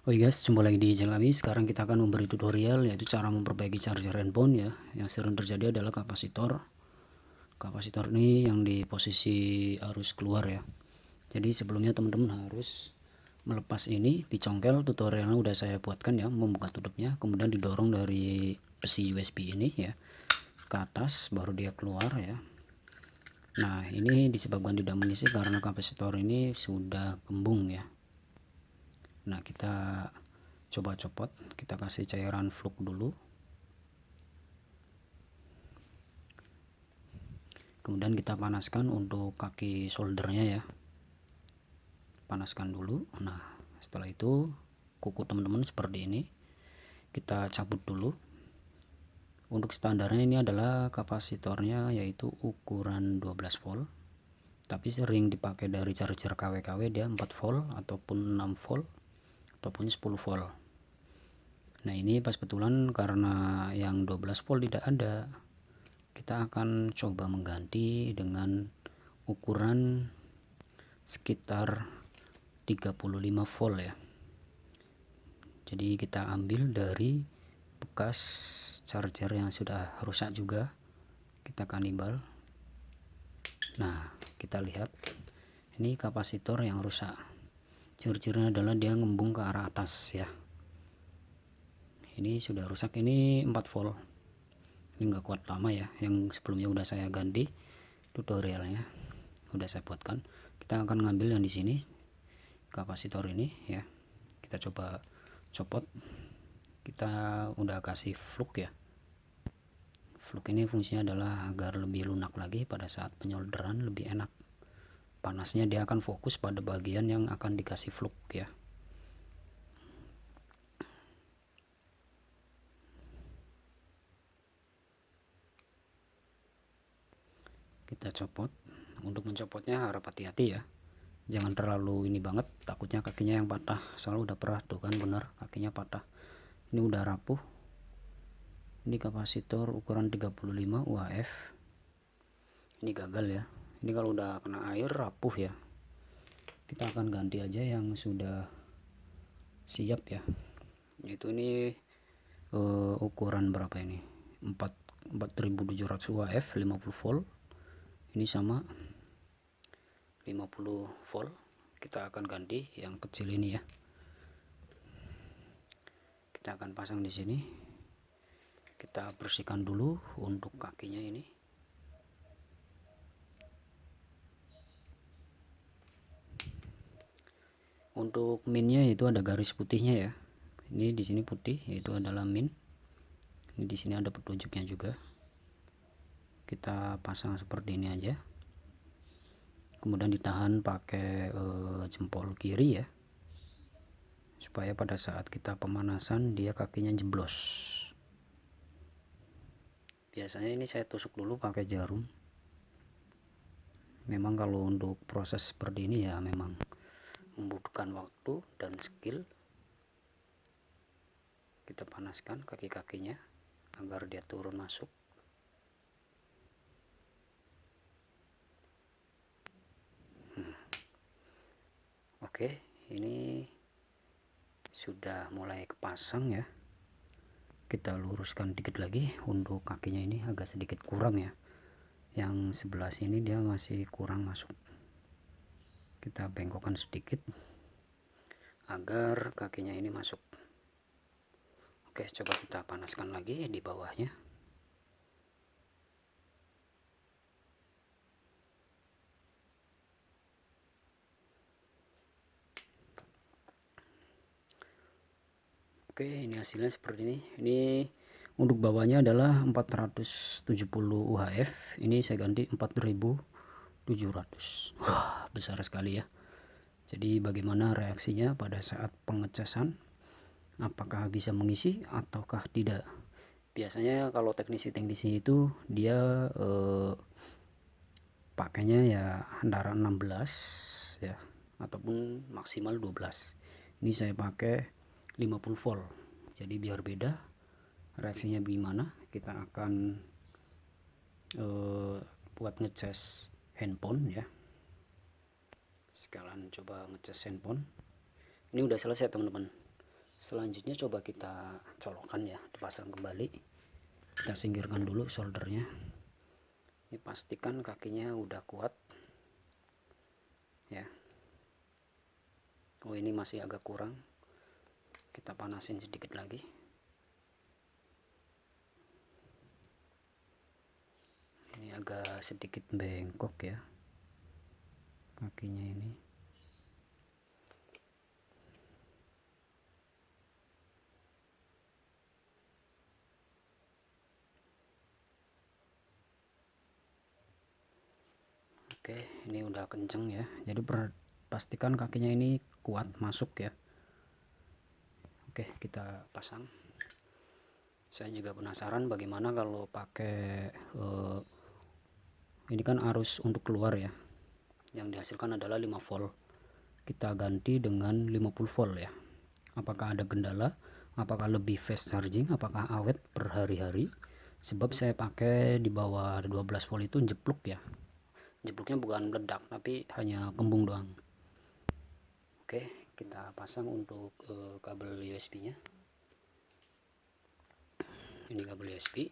Oke guys, jumpa lagi di channel kami. Sekarang kita akan memberi tutorial yaitu cara memperbaiki charger handphone ya. Yang sering terjadi adalah kapasitor. Kapasitor ini yang di posisi arus keluar ya. Jadi sebelumnya teman-teman harus melepas ini, dicongkel. Tutorialnya udah saya buatkan ya, membuka tutupnya, kemudian didorong dari besi USB ini ya ke atas, baru dia keluar ya. Nah, ini disebabkan tidak mengisi karena kapasitor ini sudah kembung ya. Nah, kita coba copot, kita kasih cairan flux dulu, kemudian kita panaskan untuk kaki soldernya ya, panaskan dulu. Nah, setelah itu kuku teman-teman seperti ini, kita cabut dulu. Untuk standarnya ini adalah kapasitornya yaitu ukuran 12 volt, tapi sering dipakai dari charger KW-KW dia 4 volt ataupun 6 volt ataupun 10 volt. Nah, ini pas betulan karena yang 12 volt tidak ada, kita akan coba mengganti dengan ukuran sekitar 35 volt ya. Jadi kita ambil dari bekas charger yang sudah rusak juga, kita kanibal. Nah, kita lihat ini kapasitor yang rusak. Ciri-cirinya adalah dia ngembung ke arah atas ya. Ini sudah rusak, ini 4 volt. Ini enggak kuat lama ya, yang sebelumnya udah saya ganti tutorialnya, udah saya buatkan. Kita akan ngambil yang di sini, kapasitor ini ya. Kita coba copot. Kita udah kasih flux ya. Flux ini fungsinya adalah agar lebih lunak lagi pada saat penyolderan, lebih enak. Panasnya dia akan fokus pada bagian yang akan dikasih flux ya. Kita copot. Untuk mencopotnya harap hati-hati ya, jangan terlalu ini banget, takutnya kakinya yang patah. Soalnya udah pernah tuh kan, bener kakinya patah. Ini udah rapuh. Ini kapasitor ukuran 35 UHF. Ini gagal ya. Ini kalau udah kena air rapuh ya. Kita akan ganti aja yang sudah siap ya. Yaitu ini ukuran berapa ini? 4700 UHF 50 volt. Ini sama 50 volt. Kita akan ganti yang kecil ini ya. Kita akan pasang di sini. Kita bersihkan dulu untuk kakinya ini. Untuk minnya itu ada garis putihnya ya. Ini di sini putih, yaitu adalah min. Ini di sini ada petunjuknya juga. Kita pasang seperti ini aja. Kemudian ditahan pakai jempol kiri ya, supaya pada saat kita pemanasan dia kakinya jeblos. Biasanya ini saya tusuk dulu pakai jarum. Memang kalau untuk proses seperti ini ya memang membutuhkan waktu dan skill. Kita panaskan kaki-kakinya agar dia turun masuk. Oke, ini sudah mulai kepasang ya. Kita luruskan dikit lagi. Untuk kakinya ini agak sedikit kurang ya, yang sebelah sini dia masih kurang masuk. Kita bengkokkan sedikit agar kakinya ini masuk. Oke, coba kita panaskan lagi di bawahnya. Oke, ini hasilnya seperti ini. Ini untuk bawahnya adalah 470 UHF. Ini saya ganti 4700. Wah, besar sekali ya. Jadi bagaimana reaksinya pada saat pengecasan? Apakah bisa mengisi ataukah tidak? Biasanya kalau teknisi-teknisi itu dia pakainya ya antara 16 ya ataupun maksimal 12. Ini saya pakai 50 volt. Jadi biar beda reaksinya gimana, kita akan buat ngecas handphone ya. Sekalian coba ngecas handphone. Ini udah selesai teman-teman. Selanjutnya coba kita colokkan ya, dipasang kembali. Kita singkirkan dulu soldernya. Ini pastikan kakinya udah kuat ya. Oh, ini masih agak kurang, kita panasin sedikit lagi. Ini agak sedikit bengkok ya kakinya ini. Oke, ini udah kenceng ya, jadi pastikan kakinya ini kuat masuk ya. Oke, kita pasang. Saya juga penasaran bagaimana kalau pakai ini kan arus untuk keluar ya, yang dihasilkan adalah 5 volt. Kita ganti dengan 50 volt ya. Apakah ada kendala? Apakah lebih fast charging? Apakah awet berhari-hari? Sebab saya pakai di bawah 12 volt itu jepluk ya. Jepluknya bukan meledak, tapi hanya kembung doang. Oke, kita pasang untuk kabel USB-nya. Ini kabel USB.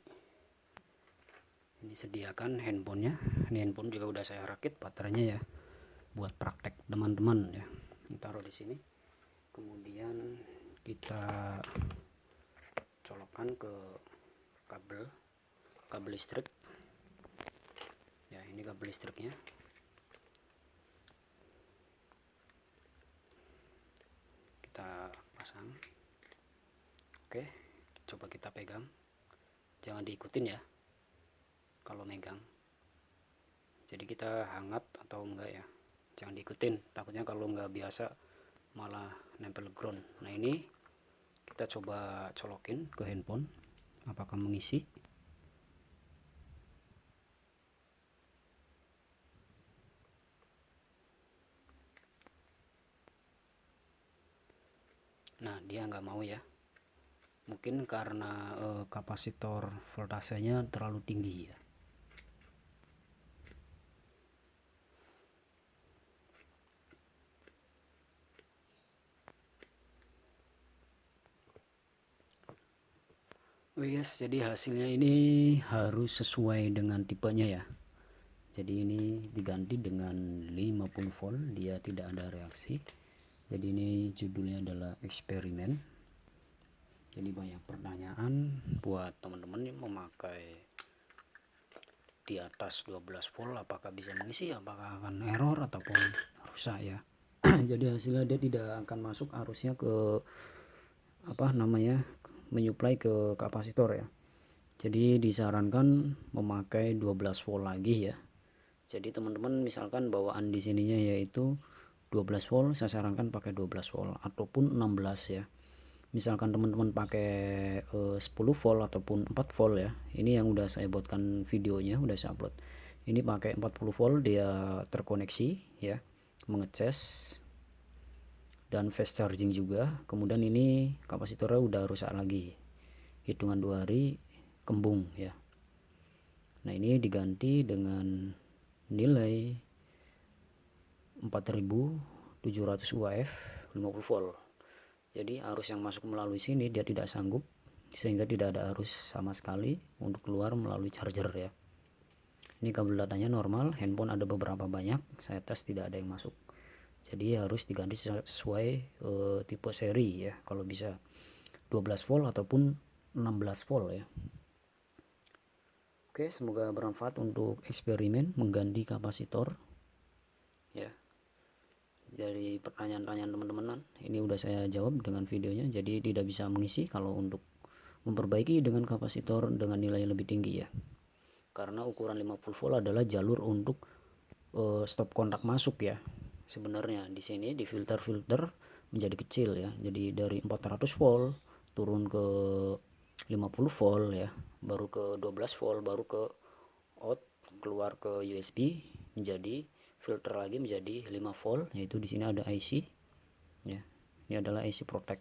Ini sediakan handphonenya. Ini handphone juga udah saya rakit baterainya ya, buat praktek teman-teman ya. Taruh di sini. Kemudian kita colokkan ke kabel listrik. Ya, ini kabel listriknya. Kita pasang. Oke, coba kita pegang. Jangan diikutin ya kalau megang, jadi kita hangat atau enggak ya, jangan diikutin, takutnya kalau enggak biasa malah nempel ground. Nah, ini kita coba colokin ke handphone, apakah mengisi. Nah, dia nggak mau ya, mungkin karena kapasitor voltasenya terlalu tinggi ya. Oh yes, jadi hasilnya ini harus sesuai dengan tipenya ya. Jadi ini diganti dengan 50 volt, dia tidak ada reaksi. Jadi ini judulnya adalah eksperimen. Jadi banyak pertanyaan buat teman-teman yang memakai di atas 12 volt, apakah bisa mengisi, apakah akan error ataupun rusak ya. Jadi hasilnya dia tidak akan masuk arusnya ke menyuplai ke kapasitor ya. Jadi disarankan memakai 12 volt lagi ya. Jadi teman-teman misalkan bawaan di sininya yaitu 12 volt, saya sarankan pakai 12 volt ataupun 16 ya. Misalkan teman-teman pakai 10 volt ataupun 4 volt ya. Ini yang udah saya buatkan videonya, udah saya upload. Ini pakai 40 volt, dia terkoneksi ya, mengecas dan fast charging juga. Kemudian ini kapasitornya udah rusak lagi, hitungan 2 hari kembung ya. Nah, ini diganti dengan nilai 4700 UAF 50 volt. Jadi arus yang masuk melalui sini dia tidak sanggup, sehingga tidak ada arus sama sekali untuk keluar melalui charger ya. Ini kabel datanya normal, handphone ada beberapa banyak, saya tes tidak ada yang masuk. Jadi harus diganti sesuai tipe seri ya, kalau bisa 12 volt ataupun 16 volt ya. Oke, semoga bermanfaat untuk eksperimen mengganti kapasitor ya. Dari pertanyaan-pertanyaan teman-teman ini udah saya jawab dengan videonya. Jadi tidak bisa mengisi kalau untuk memperbaiki dengan kapasitor dengan nilai lebih tinggi ya, karena ukuran 50 volt adalah jalur untuk stop kontak masuk ya. Sebenarnya di sini di filter menjadi kecil ya, jadi dari 400 volt turun ke 50 volt ya, baru ke 12 volt, baru ke out, keluar ke USB, menjadi filter lagi menjadi 5 volt, yaitu di sini ada IC ya. Ini adalah IC protect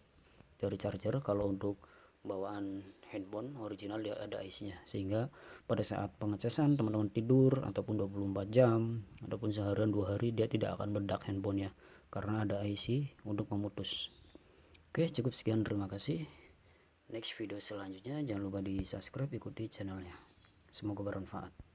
dari charger. Kalau untuk bawaan handphone original dia ada IC-nya, sehingga pada saat pengecasan teman-teman tidur ataupun 24 jam ataupun seharian 2 hari dia tidak akan meledak handphonenya, karena ada IC untuk memutus. Oke, cukup sekian, terima kasih. Next video selanjutnya jangan lupa di subscribe, ikuti channelnya. Semoga bermanfaat.